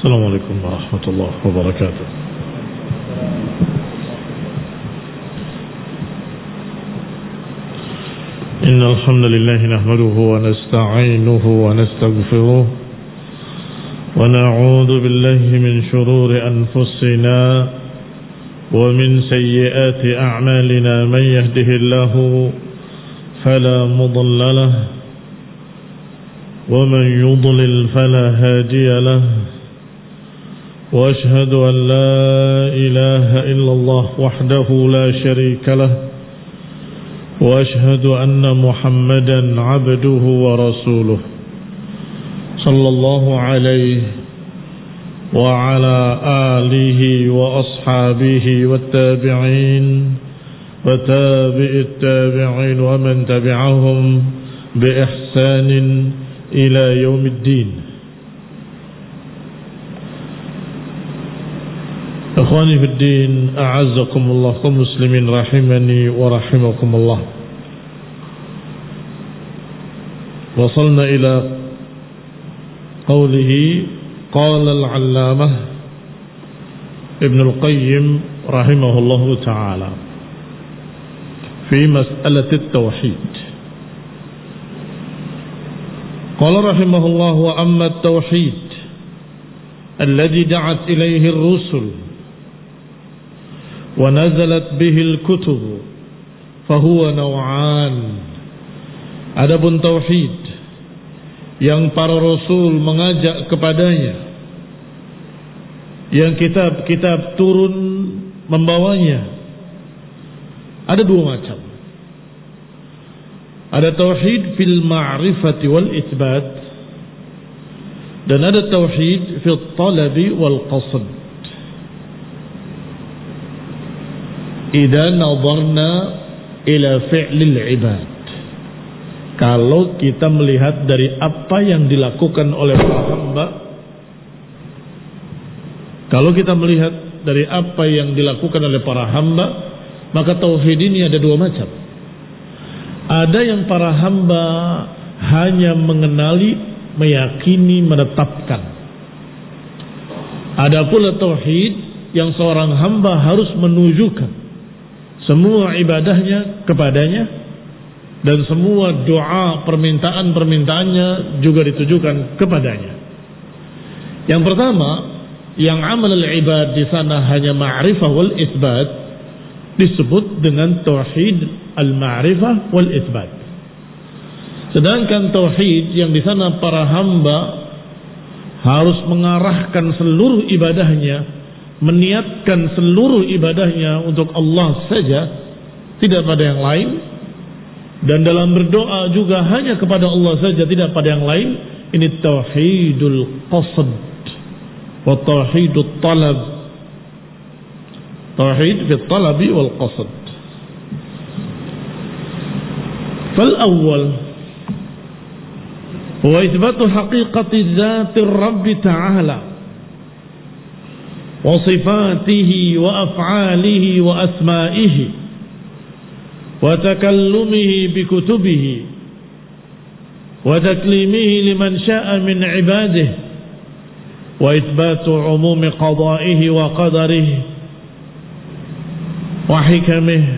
السلام عليكم ورحمة الله وبركاته. إن الحمد لله نحمده ونستعينه ونستغفره ونعوذ بالله من شرور أنفسنا ومن سيئات أعمالنا. من يهده الله فلا مضل له ومن يضلل فلا هادي له. وأشهد أن لا إله إلا الله وحده لا شريك له. وأشهد أن محمدا عبده ورسوله صلى الله عليه وعلى آله وأصحابه والتابعين وتابع التابعين ومن تبعهم بإحسان إلى يوم الدين. Ikhwani fi din, a'azzakumullah, kaum muslimin rahimani wa rahimakumullah. Wasalna ila qawlihi qala al-allamah Ibn al-Qayyim rahimahullahu ta'ala fi mas'alati at-tauhid. Qala rahimahullah wa amma at-tauhid alladhi da'at ilayhi ar-rusul ونزلت به الكتب فهو نوعان. Adapun tauhid yang para rasul mengajak kepadanya, yang kitab-kitab turun membawanya, ada dua macam. Ada tauhid fil ma'rifati wal itsbat, dan ada tauhid fil talabi wal qasd. Idza nadarna ila fi'lil ibad, kalau kita melihat dari apa yang dilakukan oleh para hamba, kalau kita melihat dari apa yang dilakukan oleh para hamba, maka tauhid ini ada dua macam. Ada yang para hamba hanya mengenali, meyakini, menetapkan. Ada pula tauhid yang seorang hamba harus menunjukkan semua ibadahnya kepadanya, dan semua doa permintaan-permintaannya juga ditujukan kepadanya. Yang pertama, yang amal al-ibad di sana hanya ma'rifah wal itsbat, disebut dengan tauhid al-ma'rifah wal itsbat. Sedangkan tauhid yang di sana para hamba harus mengarahkan seluruh ibadahnya, meniatkan seluruh ibadahnya untuk Allah saja, tidak pada yang lain, dan dalam berdoa juga hanya kepada Allah saja, tidak pada yang lain. Ini tauhidul qasd wa tauhidut talab, tauhid fi talabi wal qasd. Fal awwal huwa itsbatu haqiqati dzati Rabb ta'ala wa sifatihi wa af'alihi wa asma'ihi wa takallumihi bi kutubihi wa taklimihi liman sya'a min ibadihi wa itsbatu umumi qada'ihi wa qadarihi wa hikamihi.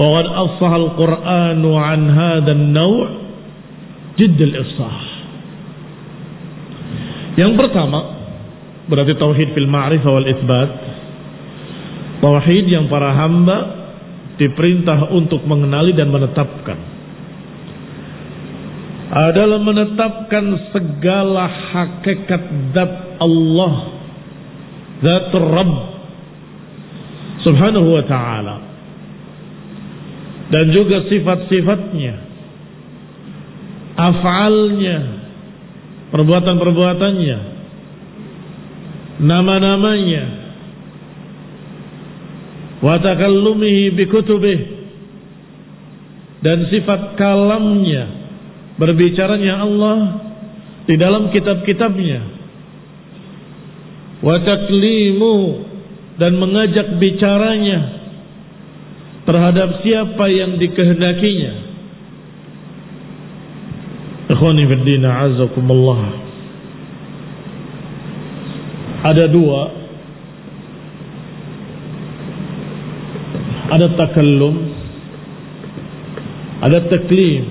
Wa qad afsaha al-Qur'anu an hadha an-naw' jidd al-ifsah. Yang pertama berarti tauhid fil ma'rifah wal itsbat, tauhid yang para hamba diperintah untuk mengenali dan menetapkan, adalah menetapkan segala hakikat zat Allah, zat Rabb subhanahu wa ta'ala, dan juga sifat-sifatnya, af'alnya, perbuatan-perbuatannya, nama-namanya, wa takallumihi bi kutubih, dan sifat kalamnya, berbicaranya Allah di dalam kitab-kitabnya, wa taklimu, dan mengajak bicaranya terhadap siapa yang dikehendakinya. Ikhwani fiddin, a'azzakumullah. ada dua. Ada takallum, ada taklim.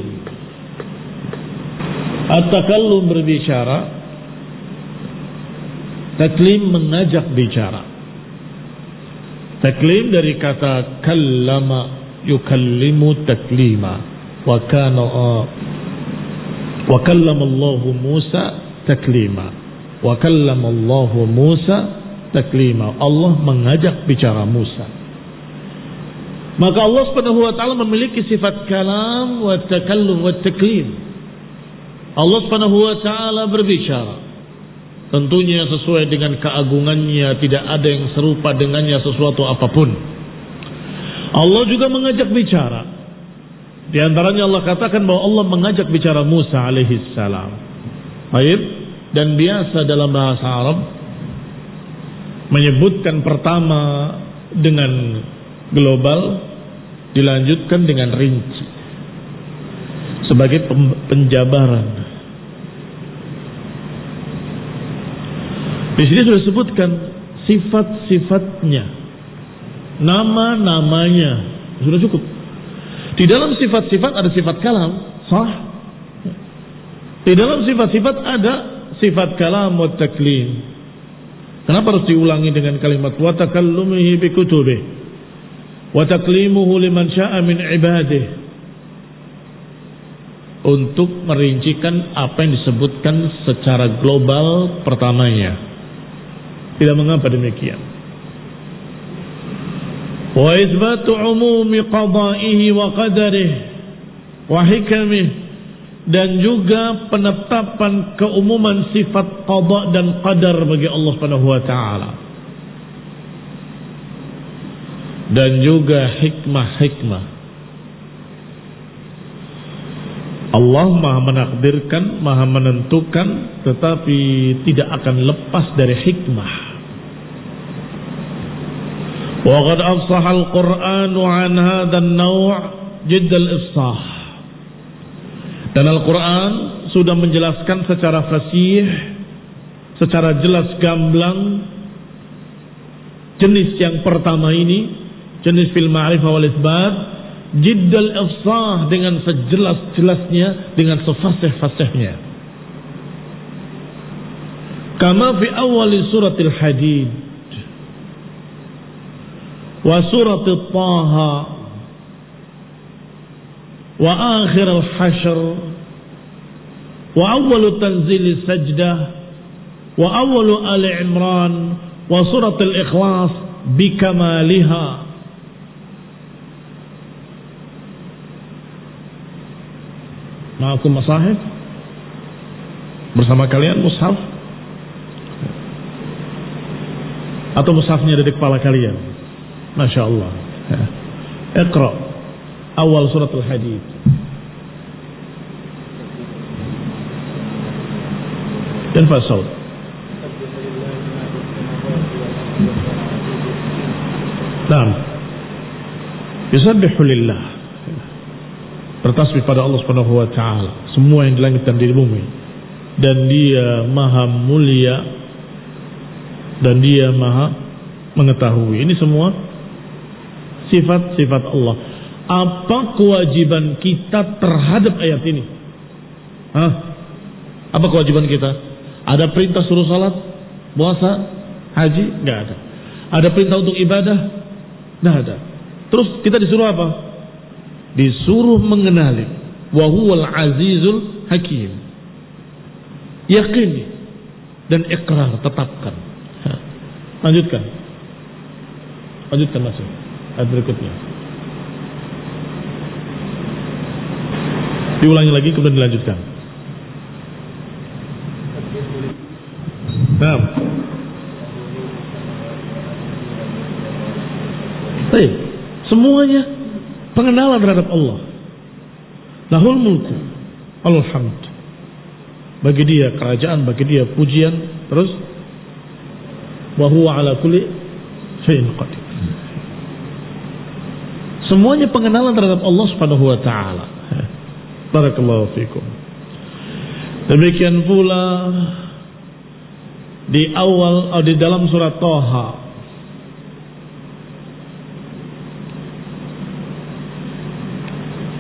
At-takallum berbicara, taklim mengajak bicara. Taklim dari kata kallama yukallimu taklima. Wa kallama Allahu Musa taklima. Wa kallama Allahu Musa taklima. Allah mengajak bicara Musa. Maka Allah Subhanahu wa taala memiliki sifat kalam wa takallum wa taklim. Allah Subhanahu wa taala berbicara. Tentunya sesuai dengan keagungannya, tidak ada yang serupa dengannya sesuatu apapun. Allah juga mengajak bicara. Di antaranya Allah katakan bahwa Allah mengajak bicara Musa alaihi salam. Baik, dan biasa dalam bahasa Arab menyebutkan pertama dengan global, dilanjutkan dengan rinci sebagai penjabaran. Di sini sudah disebutkan sifat-sifatnya, nama-namanya, sudah cukup. Di dalam sifat-sifat ada sifat kalam, sah. Di dalam sifat-sifat ada sifat kalam wa taklim. Kenapa harus diulangi dengan kalimat wa takallumihi bi kutubihi wa taklimuhu liman syaa min ibadihi, untuk merincikan apa yang disebutkan secara global pertamanya. Tidak mengapa demikian. Wa isbatu umumi qada'ihi wa qadarihi wa hikamihi, dan juga penetapan keumuman sifat qada dan qadar bagi Allah Subhanahu wa taala. Dan juga hikmah-hikmah. Allah maha menakdirkan, maha menentukan, tetapi tidak akan lepas dari hikmah. Wa qad afsaha al-Qur'anu an hadha an-naw' jidd al-ifsah. Dan Al-Quran sudah menjelaskan secara fasih, secara jelas gamblang, jenis yang pertama ini, jenis fil ma'rifah wal isbat, jiddal ifsah, dengan sejelas-jelasnya, dengan sefasih-fasihnya. Kama fi awali suratil Hadid wa suratil Taha wa akhir al-Hashr wa awwalu tanzil sajdah wa awwalu Ali Imran wa suratil Ikhlas bikamaliha. Ma'akum masahif, bersama kalian mushaf, atau mushafnya ada di kepala kalian? Masya Allah. Iqra awal surat al-Hadid. Dan fasal. Naam. Yusabbihu lillah, bertasbih pada Allah Subhanahu wa taala, semua yang di langit dan di bumi, dan Dia maha mulia dan Dia maha mengetahui. Ini semua sifat-sifat Allah. Apa kewajiban kita terhadap ayat ini? Apa kewajiban kita? Ada perintah suruh salat, puasa, haji? Nggak ada. Ada perintah untuk ibadah? Nggak ada. Terus kita disuruh apa? Disuruh mengenali wa huwal azizul hakim. Yakini dan ikrar, tetapkan. Lanjutkan masuk ayat berikutnya. Diulangi lagi kemudian dilanjutkan. Nah, baik, semuanya pengenalan terhadap Allah. Lahul mulku, alhamd. Bagi Dia kerajaan, bagi Dia pujian. Terus wa huwa ala kulli syai'in qadir. Semuanya pengenalan terhadap Allah Subhanahu wa taala. Barakallahu fikum. Demikian pula di awal di dalam surat Thaha.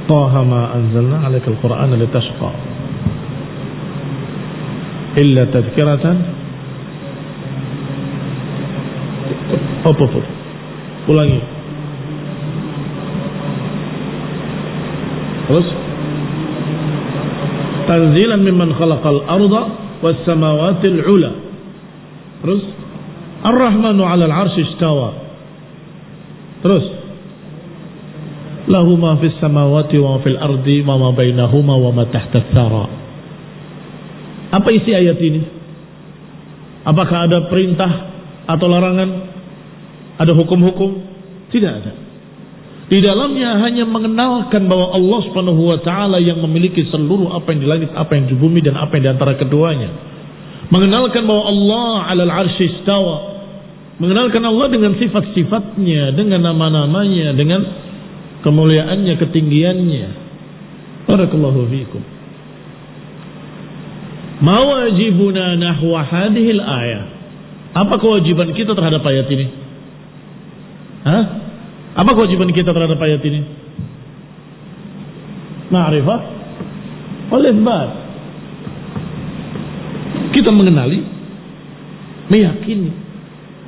Thaha ma anzalna 'alaikal Qur'ana litashqa illa tadhkiratan. Ulangi. Terus tanzilan mimman khalaqal arda was samawati al-'ula. Terus Ar-Rahmanu 'alal 'arsy istawa. Terus lahu ma fis samawati wa fil ardi wa ma bainahuma wa ma tahta tsara. Apa isi ayat ini? Apakah ada perintah atau larangan? Ada hukum-hukum? Tidak ada. Di dalamnya hanya mengenalkan bahwa Allah Subhanahu wa taala yang memiliki seluruh apa yang di langit, apa yang di bumi, dan apa yang di antara keduanya. Mengenalkan bahwa Allah 'alal 'arsy istawa. Mengenalkan Allah dengan sifat-sifatnya, dengan nama-namanya, dengan kemuliaannya, ketinggiannya. Barakallahu fiikum. Ma wajibuna nahwa hadhil ayah. Apa kewajiban kita terhadap ayat ini? Apa kewajiban kita terhadap ayat ini? Ma'rifah wal itsbat. Kita mengenali, meyakini,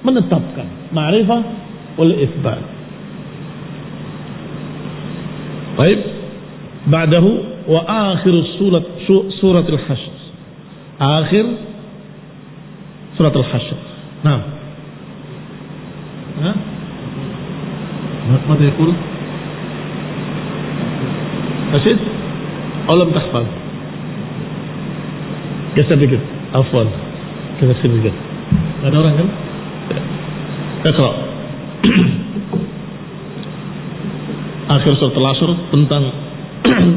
menetapkan. Ma'rifah wal itsbat. Baik. Ba'dahu wa akhir surat al-Hasyr. Akhir surat al-Hasyr. Nah. ماذا يقول؟ نسيت؟ أو لم تحفظ؟ Geser dikit, afwan. Geser dikit. Ada orang kan? Iqra. Akhir surat Al-Asr tentang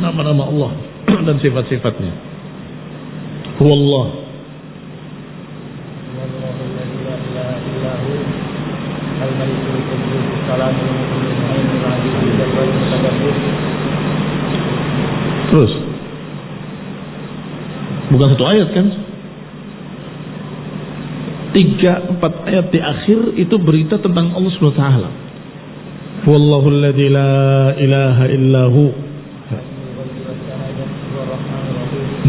nama-nama Allah dan sifat-sifatnya. Huwallah. Terus bukan satu ayat kan? 3-4 ayat di akhir itu berita tentang Allah Subhanahu wa taala. Wallahu alladzi la ilaha illahu.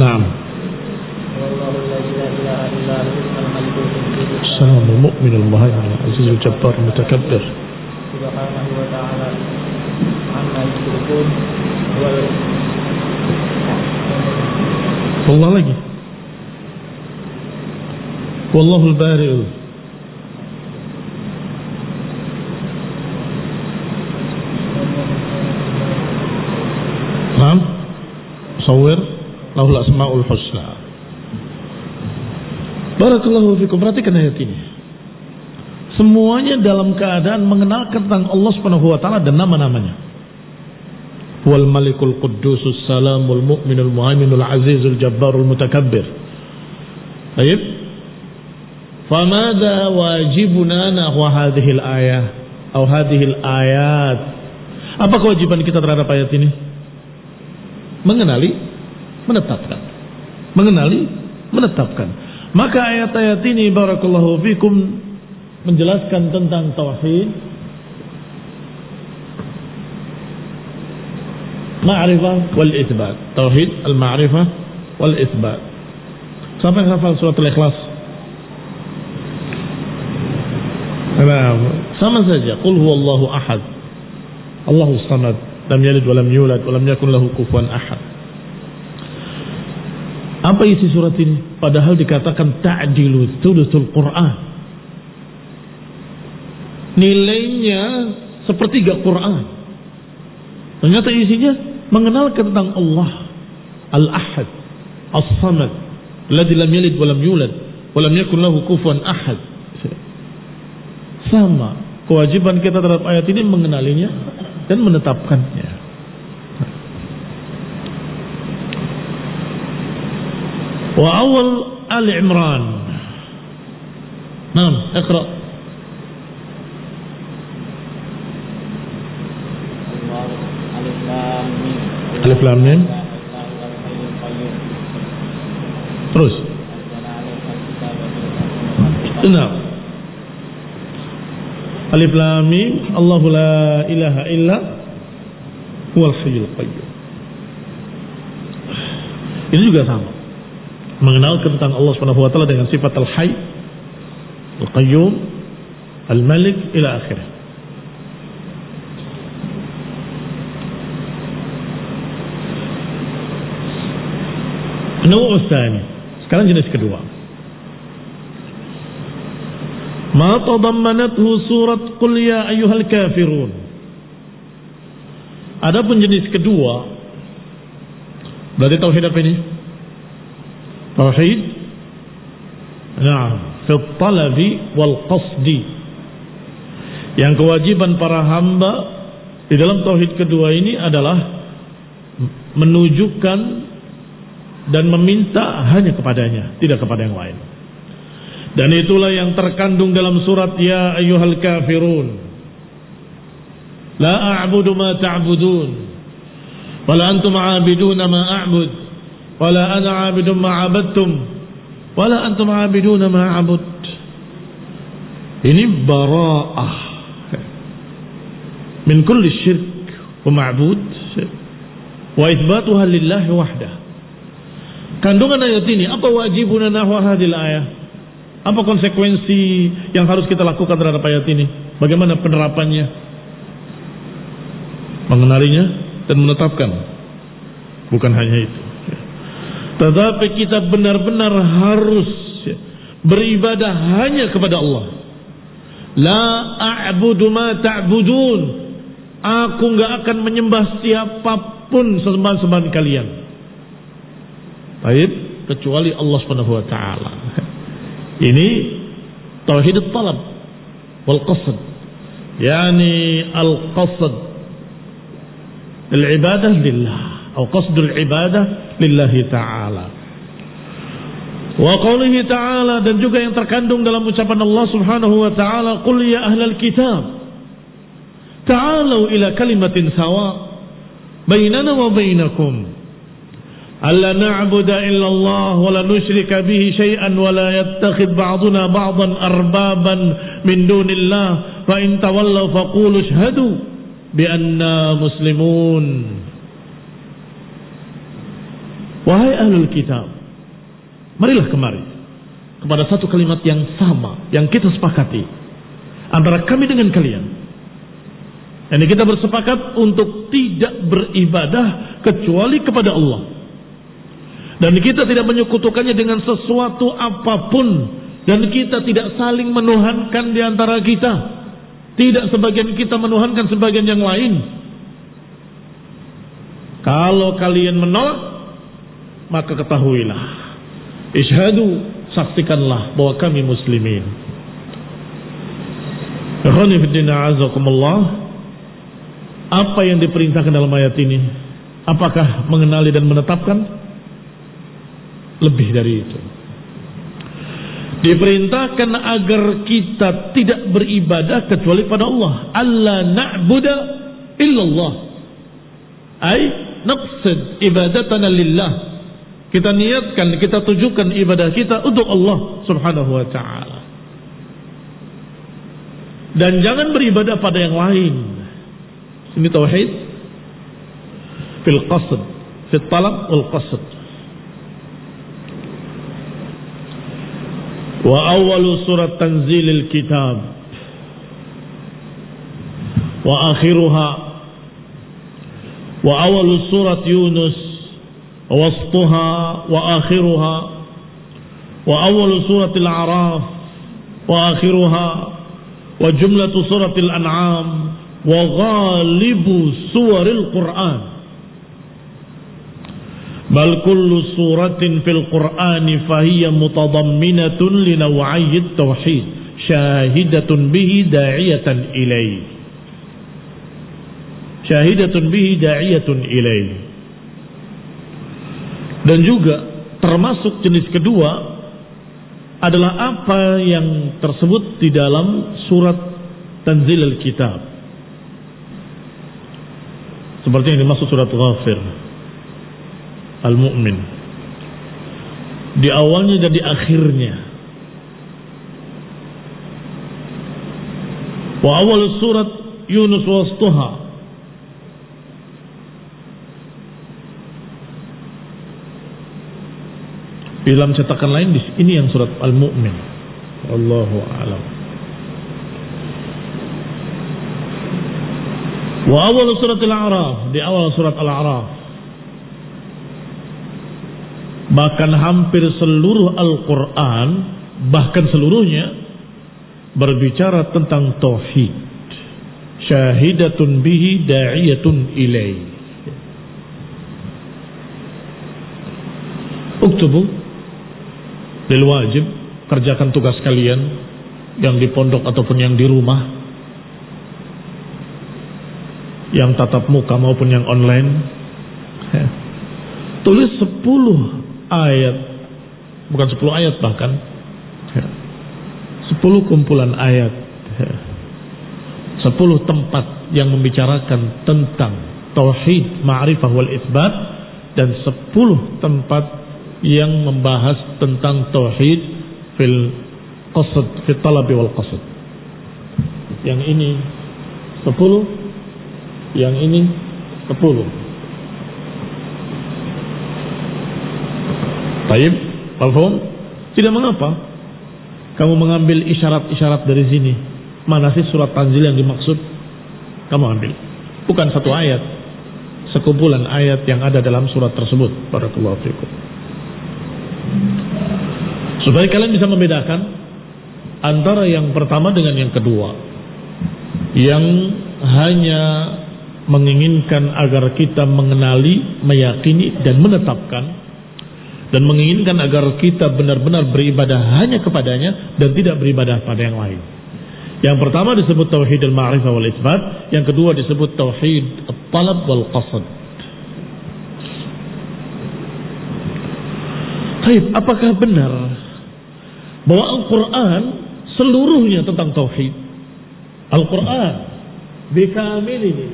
Naam. Wallahu alladzi la ilaha illahu al-malikul quddus as-salamul mu'minul muhaiminul azizul jabbar mutakabbir. Subhanahu wa ta'ala amma yusyrikun wal wallah lagi wallahul bari'u Naam musawwir lahul asmaul husna. Barakallahu fikum. Perhatikan ayat ini. Semuanya dalam keadaan mengenalkan tentang Allah Subhanahu wa taala dan nama-namanya. Wal malikul quddusus salamul mu'minul muhaiminul azizul jabbarul mutakabbir. Baik. Famada wajibuna nahwa hadhil ayah atau hadhil ayat. Apa kewajiban kita terhadap ayat ini? Mengenali, menetapkan. Mengenali, menetapkan. Maka ayat-ayat ini barakallahu fikum menjelaskan tentang tauhid, ma'rifah wal itsbat. Tauhid, al-ma'rifah wal itsbat. Siapa yang hafal surat Al-Ikhlas? Sama saja. Qul huwallahu ahad. Allahus samad. Lam yalid wa lam yulad wa lam yakun lahu kufuwan ahad. Apa isi surat ini? Padahal dikatakan ta'dilu thuluthul Quran. Nilainya sepertiga Quran. Ternyata isinya mengenalkan tentang Allah Al-Ahad, As-Samad, alladzi lam yalid wa lam yulad wa lam yakun lahu kufuwan ahad. Sama kewajiban kita terhadap ayat ini mengenalinya dan menetapkannya. Wa awal Ali Imran. Naam, iqra. Alif lam mim. Terus. Nah, Alif Lam Mim, Allahu la ilaha illa huwal hayyul qayyum. Ini juga sama, mengenal tentang Allah Subhanahu wa taala dengan sifat Al-Hayy, Al-Qayyum, Al-Malik ila akhirih. Nawu tsani, sekarang jenis kedua. Ma tadammanathu surat Qul ya ayyuhal kafirun. Adapun jenis kedua, berarti tauhid apa ini? Tauhid fi talabi wal qasdi. Yang kewajiban para hamba di dalam tauhid kedua ini adalah menunjukkan dan meminta hanya kepadanya, tidak kepada yang lain. Dan itulah yang terkandung dalam surat Ya ayyuhal kafirun. La a'budu ma ta'budun wala antum 'abiduna ma a'bud wala ana 'abidun ma 'abadtum wala antum 'abiduna ma 'abud. Ini bara'ah min kulli syirk wa ma'bud wa itsbatuha lillahi wahdah. Kandungan ayat ini, apa wajibuna nahwa hadhil ayah? Apa konsekuensi yang harus kita lakukan terhadap ayat ini? Bagaimana penerapannya? Mengenalinya dan menetapkan. Bukan hanya itu, tetapi kita benar-benar harus beribadah hanya kepada Allah. La a'budu ma ta'budun. Aku enggak akan menyembah siapapun sembahan-sembahan kalian. Baik, kecuali Allah Subhanahu wa taala. Ini tauhid talab wal qasd. Yani al-qasd al-ibadah lillah atau qasdul ibadah lillahi ta'ala. Wa qawlihi ta'ala, dan juga yang terkandung dalam ucapan Allah Subhanahu wa ta'ala, qul ya ahlal kitab ta'alu ila kalimatin sawa bainana wa bainakum alla na'budu illa Allah wa la nusyrika bihi syai'an wa la yattakhidh ba'duna ba'dan arbaban min dunillah fa in tawallaw faqulu ashhadu bi anna muslimun. Wahai ahlul kitab, marilah kemari kepada satu kalimat yang sama yang kita sepakati antara kami dengan kalian. Ini kita bersepakat untuk tidak beribadah kecuali kepada Allah. Dan kita tidak menyekutukannya dengan sesuatu apapun. Dan kita tidak saling menuhankan di antara kita. Tidak sebagian kita menuhankan sebagian yang lain. Kalau kalian menolak, maka ketahuilah, isyhadu, saksikanlah bahwa kami muslimin. Ikhwani fiddina azakumullah. Apa yang diperintahkan dalam ayat ini? Apakah mengenali dan menetapkan? Lebih dari itu, diperintahkan agar kita tidak beribadah kecuali pada Allah. Alla na'budu illallah, ay naqsid ibadatana lillah. Kita niatkan, kita tujukan ibadah kita untuk Allah Subhanahu wa ta'ala. Dan jangan beribadah pada yang lain. Ini tauhid fil qasd, fil talab wal qasd. Wa awwalu surat tanzilil kitab wa akhiruha wa awwalu surat Yunus wa wasfuha wa akhiruha wa awwalu suratil A'raf wa akhiruha wa jumlatu suratil An'am wa ghalibu suwaril Qur'an. Bal kullu suratin fil Qur'ani fahiya mutadamminatun li naw'iyyi tauhid syahidatun bihi da'iyatan ilaihi. Syahidatun bihi da'iyatun ilaihi. Dan juga termasuk jenis kedua adalah apa yang tersebut di dalam surat Tanzil al-Kitab. Seperti yang dimaksud surat Ghafir, Al-Mu'min, di awalnya dan di akhirnya. Wa awal surat Yunus wasṭuha. Di dalam cetakan lain ini yang surat Al-Mu'min. Wallahu a'lam. Wa awal surat Al-A'raf, di awal surat Al-A'raf. Bahkan hampir seluruh Al-Quran, bahkan seluruhnya berbicara tentang tauhid. Syahidatun bihi da'iyatun ilaih. Uktubu lil wajib, kerjakan tugas kalian yang di pondok ataupun yang di rumah, yang tatap muka maupun yang online. Tulis 10 ayat, bukan 10 ayat bahkan 10 kumpulan ayat, 10 tempat yang membicarakan tentang tauhid, ma'rifah wal itsbat, dan 10 tempat yang membahas tentang tauhid fil qasd, fil talab wal qasd. Yang ini 10, yang ini 10. Baik, paham? Tidak mengapa kamu mengambil isyarat-isyarat dari sini. Mana sih surat Tanzil yang dimaksud? Kamu ambil. Bukan satu ayat, sekumpulan ayat yang ada dalam surat tersebut. Barakallahu fikum. Supaya kalian bisa membedakan antara yang pertama dengan yang kedua, yang hanya menginginkan agar kita mengenali, meyakini dan menetapkan, dan menginginkan agar kita benar-benar beribadah hanya kepadanya dan tidak beribadah pada yang lain. Yang pertama disebut tauhid al-ma'rifah wal itsbat, yang kedua disebut tauhid at-talab wal qasd. Baik, apakah benar bahwa Al-Quran seluruhnya tentang tauhid? Al-Quran bikamil ini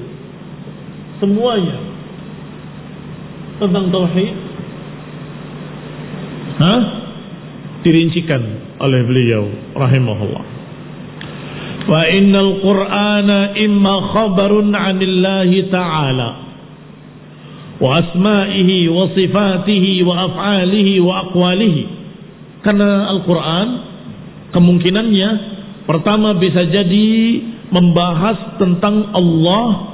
semuanya tentang tauhid? Dirincikan oleh beliau rahimahullah. Wa innal Qur'ana imma khabarun 'anillahi ta'ala wa asma'ihi wa sifatihi wa af'alihi wa aqwalihi. Karena Al-Quran kemungkinannya pertama bisa jadi membahas tentang Allah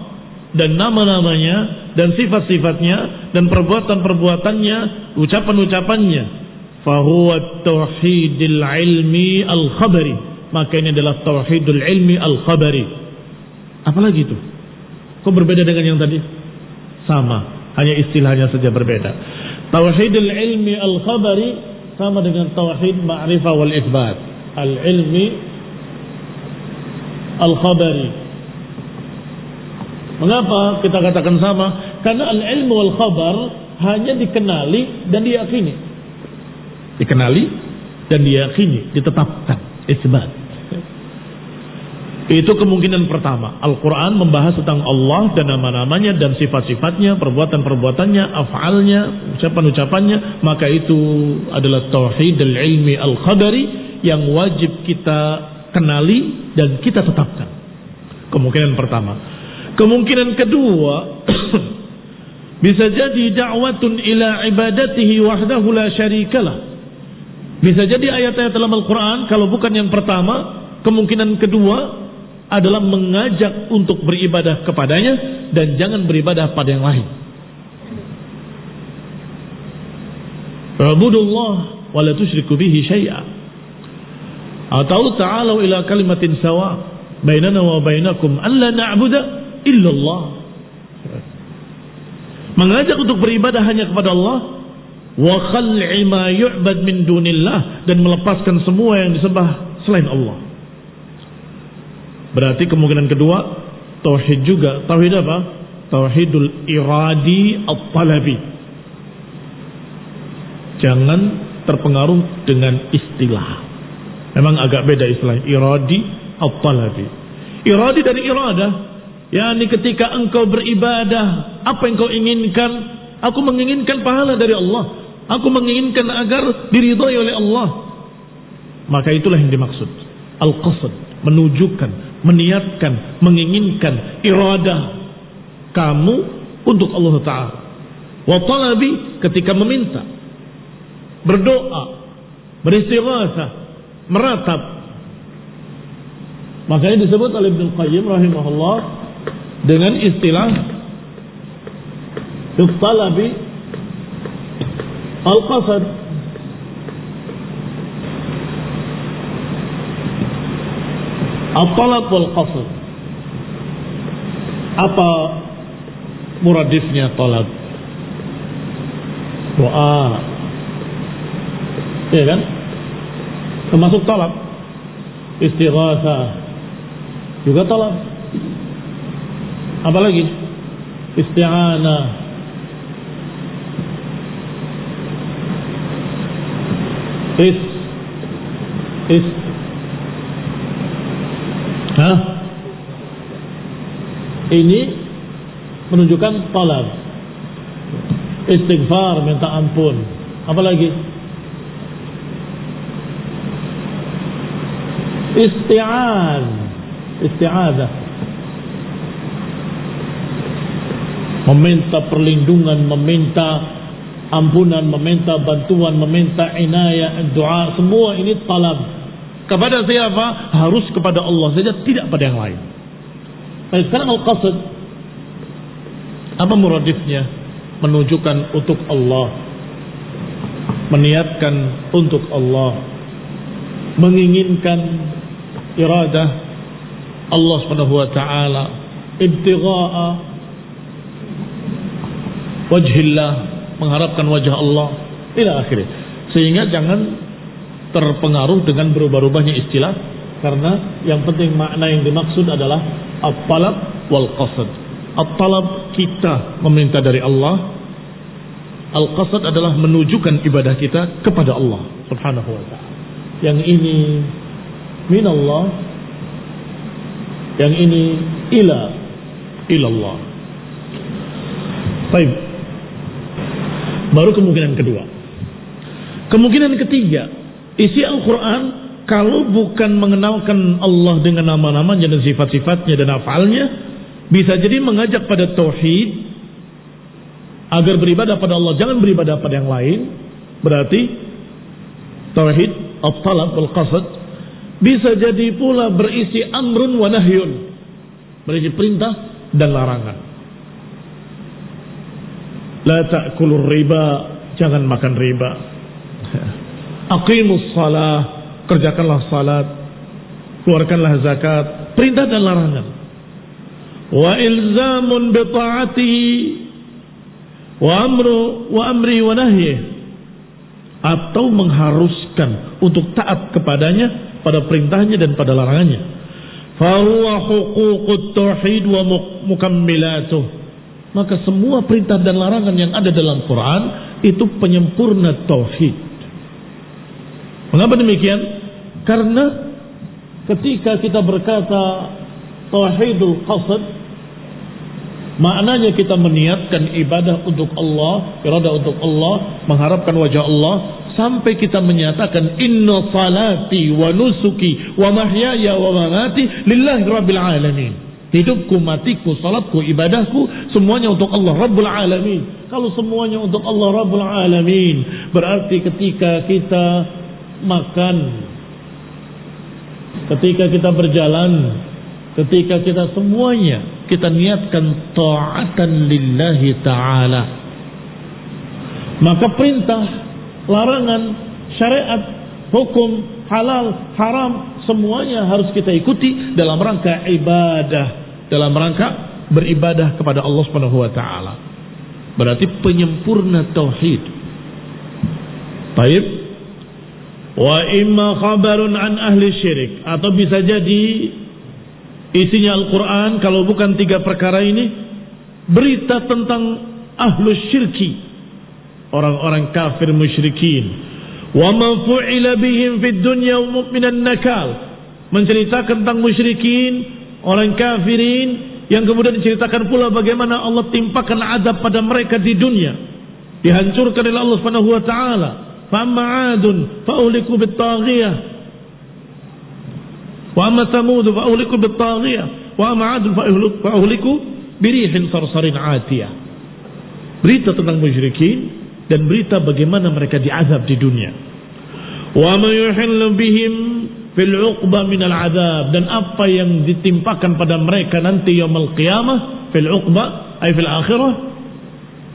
dan nama-namanya dan sifat-sifatnya dan perbuatan-perbuatannya, ucapan-ucapannya. Fahuwa tauhidul ilmi al-khabari. Maka ini adalah tauhidul ilmi al-khabari. Apalagi itu? Kok berbeda dengan yang tadi? Sama, hanya istilahnya saja berbeda. Tauhidul ilmi al-khabari sama dengan tauhid ma'rifah wal itsbat. Al-ilmi al-khabari. Mengapa kita katakan sama? Karena al-ilmu wal khabar hanya dikenali dan diyakini. Dikenali dan diyakini, ditetapkan, isbat. Itu kemungkinan pertama. Al-Quran membahas tentang Allah dan nama-namanya dan sifat-sifatnya, perbuatan-perbuatannya, af'alnya, ucapan-ucapannya. Maka itu adalah tauhid al-ilmi al-khabari yang wajib kita kenali dan kita tetapkan. Kemungkinan pertama. Kemungkinan kedua, bisa jadi da'watun ila ibadatihi wahdahu la syarikalah. Bisa jadi ayat-ayat dalam Al-Quran, kalau bukan yang pertama, kemungkinan kedua adalah mengajak untuk beribadah kepadanya dan jangan beribadah pada yang lain. Wa'budullah wa la tusyriku bihi syai'a. Atau ta'alu ila kalimatin sawa bainana wa bainakum alla na'budu illallah. Mengajak untuk beribadah hanya kepada Allah, wa khal'i ma yu'bad min dunillah, dan melepaskan semua yang disembah selain Allah. Berarti kemungkinan kedua tauhid juga. Tauhid apa? Tauhidul iradi at-talabi. Jangan terpengaruh dengan istilah. Memang agak beda istilah iradi at-talabi. Iradi dari iradah, yakni ketika engkau beribadah, apa yang kau inginkan? Aku menginginkan pahala dari Allah. Aku menginginkan agar diridhai oleh Allah. Maka itulah yang dimaksud. Al-qasd, menunjukkan, meniatkan, menginginkan iradah kamu untuk Allah Ta'ala. Wa talabi, ketika meminta, berdoa, beristighatsah, meratap. Makanya disebut oleh Ibnu Qayyim rahimahullah dengan istilah talabi al-qasad. Al-talab wal-qasad. Apa muradifnya talab? Doa, ya kan? Termasuk talab. Istighatsah juga talab. Apalagi isti'anah, ini menunjukkan talab. Istighfar, minta ampun. Apalagi isti'adzah, meminta perlindungan, meminta ampunan, meminta bantuan, meminta inayah, doa, semua ini talab. Kepada siapa? Harus kepada Allah saja, tidak pada yang lain. Baik, sekarang al-qasad, apa muradifnya? Menunjukkan untuk Allah, meniatkan untuk Allah, menginginkan iradah Allah Subhanahu wa taala, ibtigha'a wajhillah, mengharapkan wajah Allah ila akhirih. Sehingga jangan terpengaruh dengan berubah-ubahnya istilah, karena yang penting makna yang dimaksud adalah at-talab wal qasad. At-talab, kita meminta dari Allah. Al-qasad adalah menunjukkan ibadah kita kepada Allah Subhanahu wa ta'ala. Yang ini minallah, yang ini ilallah. Baik. Baru kemungkinan kedua. Kemungkinan ketiga, isi Al-Quran kalau bukan mengenalkan Allah dengan nama-namanya dan sifat-sifatnya dan afalnya, bisa jadi mengajak pada tauhid, agar beribadah pada Allah, jangan beribadah pada yang lain. Berarti tauhid at-talab wal qasad bisa jadi pula berisi amrun wa nahyun, berisi perintah dan larangan. La ta'kulur riba, jangan makan riba. Aqimus salah, kerjakanlah salat, keluarkanlah zakat, perintah dan larangan. Wa ilzamun bi ta'atihi wa amri wa nahyi, atau mengharuskan untuk taat kepadanya pada perintahnya dan pada larangannya. Fa huwa huququt tauhid wa mukammilatuh. Maka semua perintah dan larangan yang ada dalam Quran itu penyempurna tauhid. Mengapa demikian? Karena ketika kita berkata tauhidul qasad, maknanya kita meniatkan ibadah untuk Allah, iradah untuk Allah, mengharapkan wajah Allah, sampai kita menyatakan inna salati wa nusuki wa mahyaya wa mamati lillahi rabbil alamin. Hidupku, matiku, salatku, ibadahku semuanya untuk Allah Rabbul Alamin. Kalau semuanya untuk Allah Rabbul Alamin, berarti ketika kita makan, ketika kita berjalan, ketika kita semuanya kita niatkan ta'atan lillahi ta'ala, maka perintah, larangan, syariat, hukum, halal, haram, semuanya harus kita ikuti dalam rangka ibadah, dalam rangka beribadah kepada Allah Subhanahu wa taala. Berarti penyempurna tauhid. Baik. Wa imma khabarun an ahli syirik, atau bisa jadi isinya Al-Quran kalau bukan tiga perkara ini, berita tentang ahlus syirki, orang-orang kafir musyrikin. Wa ma fu'ila bihim fid dunya minan nakal, menceritakan tentang musyrikin, orang kafirin, yang kemudian diceritakan pula bagaimana Allah timpakan azab pada mereka di dunia, dihancurkan oleh Allah Subhanahu wa taala. Fa ma'adun fa uliku bit taghiyah, Wa amma Thamud fa uhliku bit-taghiyah wa amma 'ad fa uhliku birihin sarsarin 'atiyah. Berita tentang musyrikin dan berita bagaimana mereka diazab di dunia. Wa ma yuhillu bihim fil 'uqbah min al-'adzab, dan apa yang ditimpakan pada mereka nanti yaumul qiyamah fil 'uqbah ay fil akhirah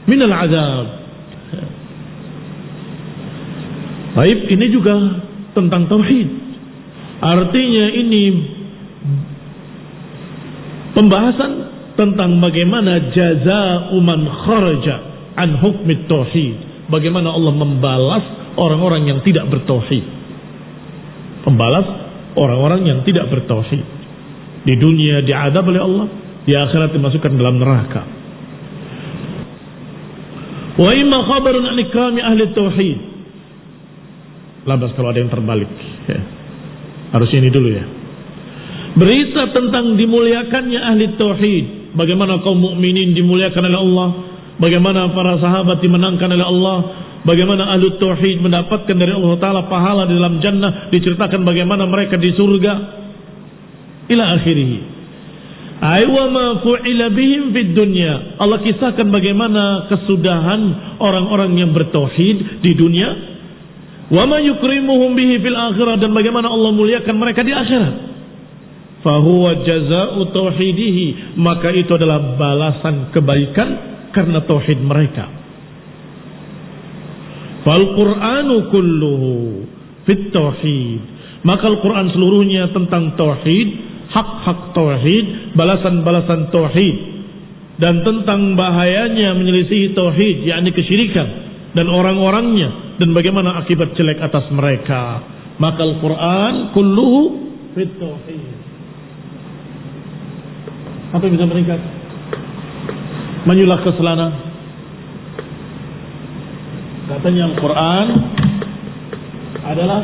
min al-'adzab. Baik, ini juga tentang tauhid. Artinya ini pembahasan tentang bagaimana jazaa'u man kharaja an hukmit tauhid. Bagaimana Allah membalas orang-orang yang tidak bertauhid. Pembalas orang-orang yang tidak bertauhid. Di dunia diazab oleh Allah, di akhirat dimasukkan dalam neraka. Wa imma khabarun an ikrami ahli tauhid. Labas kalau ada yang terbalik ya. Harusnya ini dulu ya. Berita tentang dimuliakannya ahli tauhid, bagaimana kaum mukminin dimuliakan oleh Allah, bagaimana para sahabat dimenangkan oleh Allah, bagaimana ahli tauhid mendapatkan dari Allah Ta'ala pahala di dalam jannah, diceritakan bagaimana mereka di surga ila akhirih. Aywa ma fu'ila bihim fid dunya. Allah kisahkan bagaimana kesudahan orang-orang yang bertauhid di dunia. Wa ma yukrimuhum bihi fil akhirah, dan bagaimana Allah muliakan mereka di akhirat. Fahuwa jazaa'u tauhidihi, maka itu adalah balasan kebaikan karena tauhid mereka. Fal Qur'anu kulluhu fit tauhid, maka Al-Quran seluruhnya tentang tauhid, hak-hak tauhid, balasan-balasan tauhid, dan tentang bahayanya menyelisihi tauhid, yakni kesyirikan dan orang-orangnya, dan bagaimana akibat jelek atas mereka. Maka Al-Quran kulluhu fit tauhid. Apa yang bisa meningkat? Menyulah ke selana. Katanya Al-Quran adalah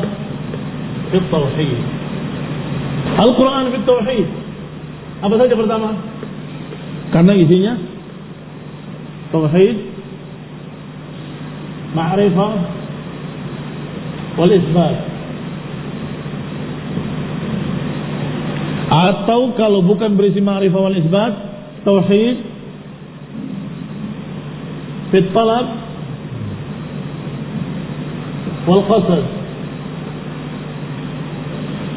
fit tauhid. Al-Quran fit tauhid. Apa saja pertama? Karena isinya tauhid, ma'rifah, wal isbat. Atau kalau bukan berisi ma'rifah wal isbat, tauhid fit talab wal qasad.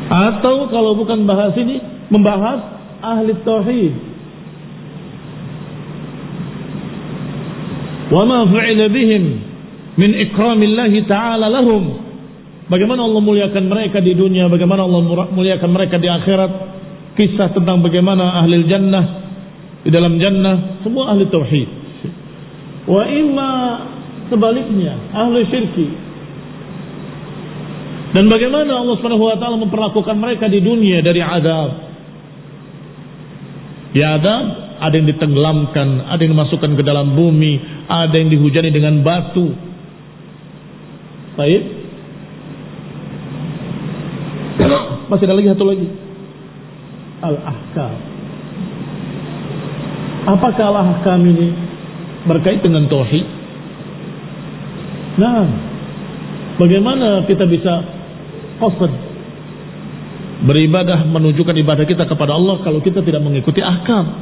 Atau kalau bukan bahas ini, membahas ahli tauhid. Wa ma fu'ila bihim min ikramillahi ta'ala lahum, bagaimana Allah muliakan mereka di dunia, bagaimana Allah muliakan mereka di akhirat. Kisah tentang bagaimana ahli jannah di dalam jannah semua ahli tauhid. Wa imma sebaliknya ahli syirki, dan bagaimana Allah Subhanahu wa taala memperlakukan mereka di dunia dari azab. Di azab ada yang ditenggelamkan, ada yang dimasukkan ke dalam bumi, ada yang dihujani dengan batu. Baik. Masih ada lagi satu lagi. Al-ahkam. Apakah al-ahkam ini berkait dengan tauhid? Nah, bagaimana kita bisa qasad beribadah, menunjukkan ibadah kita kepada Allah kalau kita tidak mengikuti ahkam?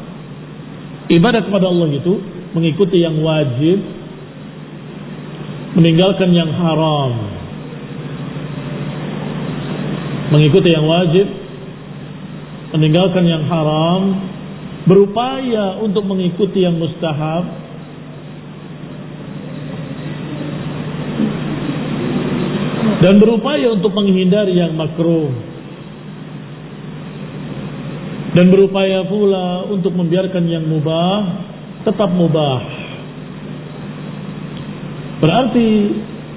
Ibadah kepada Allah itu mengikuti yang wajib, meninggalkan yang haram. Mengikuti yang wajib, meninggalkan yang haram, berupaya untuk mengikuti yang mustahab, dan berupaya untuk menghindari yang makruh, dan berupaya pula untuk membiarkan yang mubah tetap mubah. Berarti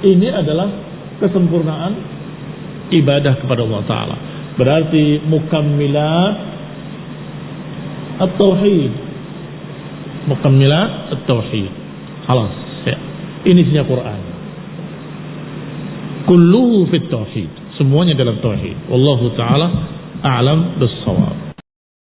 ini adalah kesempurnaan ibadah kepada Allah Ta'ala. Berarti mukammilat at-tauhid. Mukammilat at-tauhid. Halas ya. Ini isinya Quran. Kulluhu fit tauhid. Semuanya dalam tauhid. Wallahu ta'ala a'lam bis-shawab.